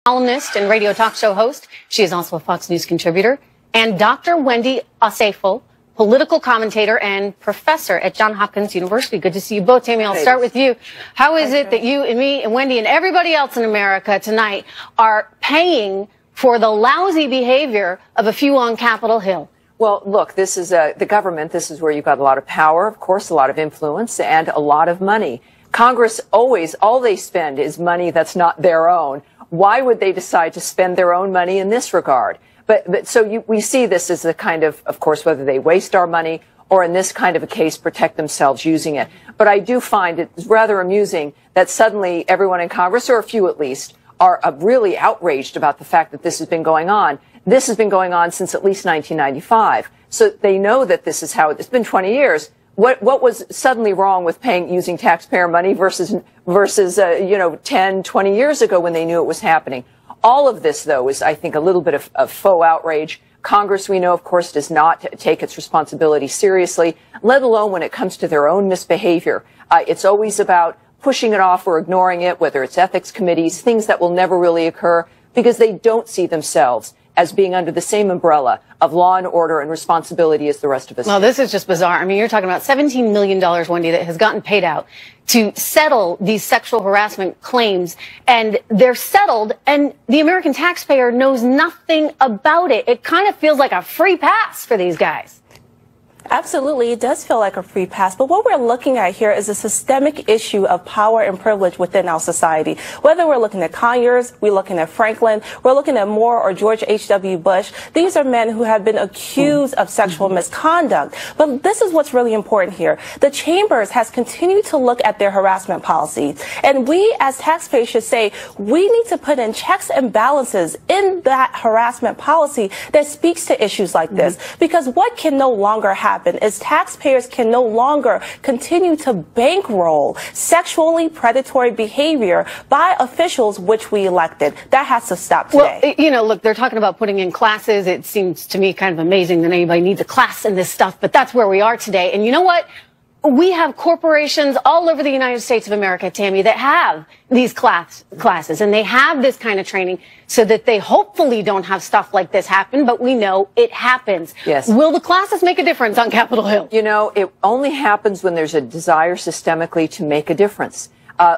Columnist and radio talk show host. She is also a Fox News contributor. And Dr. Wendy Osefo, political commentator and professor at Johns Hopkins University. Good to see you both. Tammy, I'll start with you. How is it that you and me and Wendy and everybody else in America tonight are paying for the lousy behavior of a few on Capitol Hill? Well, look, this is the government. This is where you've got a lot of power, of course, a lot of influence, and a lot of money. Congress always, all they spend is money that's not their own. Why would they decide to spend their own money in this regard? We see this as a kind of course, whether they waste our money or in this kind of a case, protect themselves using it. But I do find it rather amusing that suddenly everyone in Congress, or a few at least, are really outraged about the fact that this has been going on. This has been going on since at least 1995. So they know that this is how it's been 20 years. What was suddenly wrong with using taxpayer money versus 10, 20 years ago when they knew it was happening? All of this, though, is, I think, a little bit of faux outrage. Congress, we know, of course, does not take its responsibility seriously, let alone when it comes to their own misbehavior. It's always about pushing it off or ignoring it, whether it's ethics committees, things that will never really occur, because they don't see themselves as being under the same umbrella of law and order and responsibility as the rest of us. Well, this is just bizarre. I mean, you're talking about $17 million, Wendy, that has gotten paid out to settle these sexual harassment claims, and they're settled, and the American taxpayer knows nothing about it. It kind of feels like a free pass for these guys. Absolutely, it does feel like a free pass, but what we're looking at here is a systemic issue of power and privilege within our society. Whether we're looking at Conyers, we're looking at Franklin, we're looking at Moore or George H.W. Bush, these are men who have been accused of sexual misconduct. But this is what's really important here. The chambers has continued to look at their harassment policy, and we as taxpayers should say we need to put in checks and balances in that harassment policy that speaks to issues like this, because what can no longer happen is taxpayers can no longer continue to bankroll sexually predatory behavior by officials which we elected. That has to stop today. Well, you know, look, they're talking about putting in classes. It seems to me kind of amazing that anybody needs a class in this stuff, but that's where we are today. And you know what? We have corporations all over the United States of America, Tammy, that have these classes, and they have this kind of training so that they hopefully don't have stuff like this happen, but we know it happens. Yes. Will the classes make a difference on Capitol Hill? You know, it only happens when there's a desire systemically to make a difference.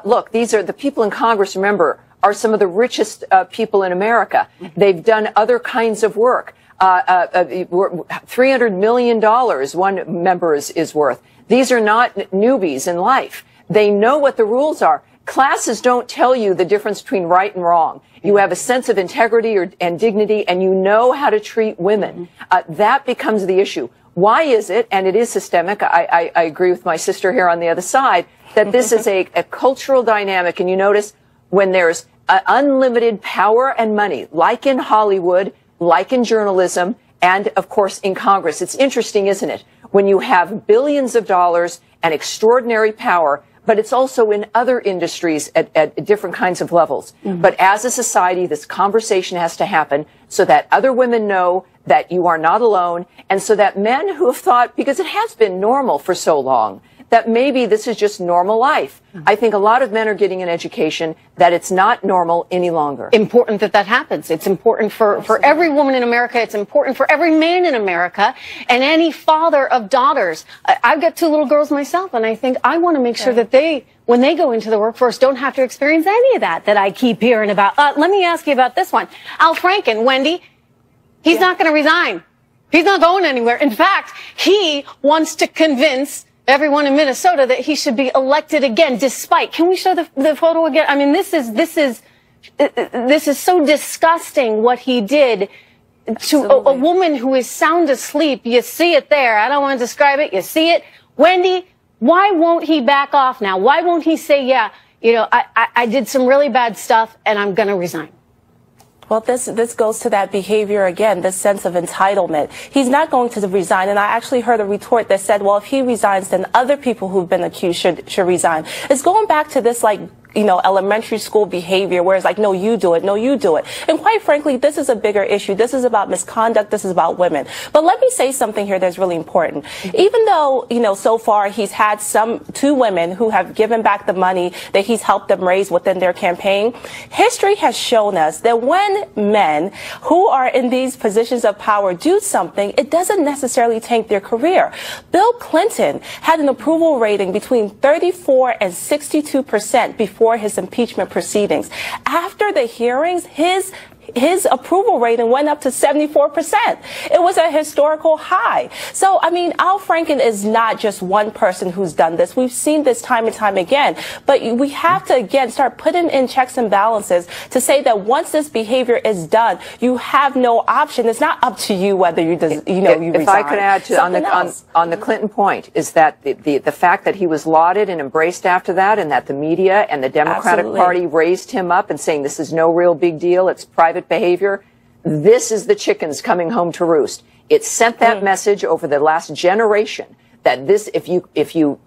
Look, these are the people in Congress, remember, are some of the richest people in America. They've done other kinds of work. $300 million one member is worth. These are not newbies in life. They know what the rules are. Classes don't tell you the difference between right and wrong. You have a sense of integrity and dignity, and you know how to treat women. That becomes the issue. Why is it, and it is systemic, I agree with my sister here on the other side, that this is a cultural dynamic, and you notice when there's unlimited power and money, like in Hollywood, like in journalism, and, of course, in Congress. It's interesting, isn't it? When you have billions of dollars and extraordinary power, but it's also in other industries at different kinds of levels. But as a society, this conversation has to happen so that other women know that you are not alone, and so that men who have thought, because it has been normal for so long, that maybe this is just normal life. I think a lot of men are getting an education that it's not normal any longer. Important that that happens. It's important for every woman in America. It's important for every man in America and any father of daughters. I've got two little girls myself, and I think I want to make sure that they, when they go into the workforce, don't have to experience any of that I keep hearing about. Let me ask you about this one. Al Franken, Wendy, he's not going to resign. He's not going anywhere. In fact, he wants to convince everyone in Minnesota that he should be elected again, despite. Can we show the photo again? I mean, this is so disgusting what he did to a woman who is sound asleep. You see it there. I don't want to describe it. You see it. Wendy, why won't he back off now? Why won't he say, yeah, you know, I did some really bad stuff and I'm going to resign? Well, this goes to that behavior again, this sense of entitlement. He's not going to resign, and I actually heard a retort that said, well, if he resigns, then other people who've been accused should resign. It's going back to this, like, elementary school behavior where it's like, no, you do it, no, you do it. And quite frankly, this is a bigger issue. This is about misconduct. This is about women. But let me say something here that's really important. Even though, so far he's had two women who have given back the money that he's helped them raise within their campaign, history has shown us that when men who are in these positions of power do something, it doesn't necessarily tank their career. Bill Clinton had an approval rating between 34 and 62% before his impeachment proceedings. After the hearings, his approval rating went up to 74%. It was a historical high. So, I mean, Al Franken is not just one person who's done this. We've seen this time and time again. But we have to, again, start putting in checks and balances to say that once this behavior is done, you have no option. It's not up to you whether you resign. If I could add to on the Clinton point, is that the fact that he was lauded and embraced after that, and that the media and the Democratic Party raised him up and saying this is no real big deal, it's private behavior. This is the chickens coming home to roost. It sent that message over the last generation that this, if you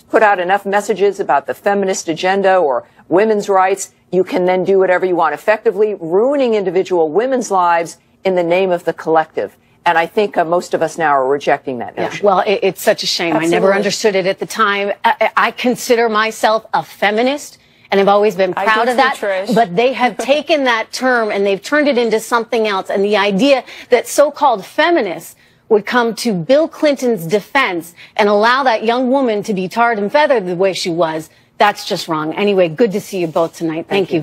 put out enough messages about the feminist agenda or women's rights, you can then do whatever you want, effectively ruining individual women's lives in the name of the collective. And I think most of us now are rejecting that notion. Yeah, well, it's such a shame. Absolutely. I never understood it at the time. I consider myself a feminist, and I've always been proud of that. Trish. But they have taken that term and they've turned it into something else. And the idea that so-called feminists would come to Bill Clinton's defense and allow that young woman to be tarred and feathered the way she was, that's just wrong. Anyway, good to see you both tonight. Thank you.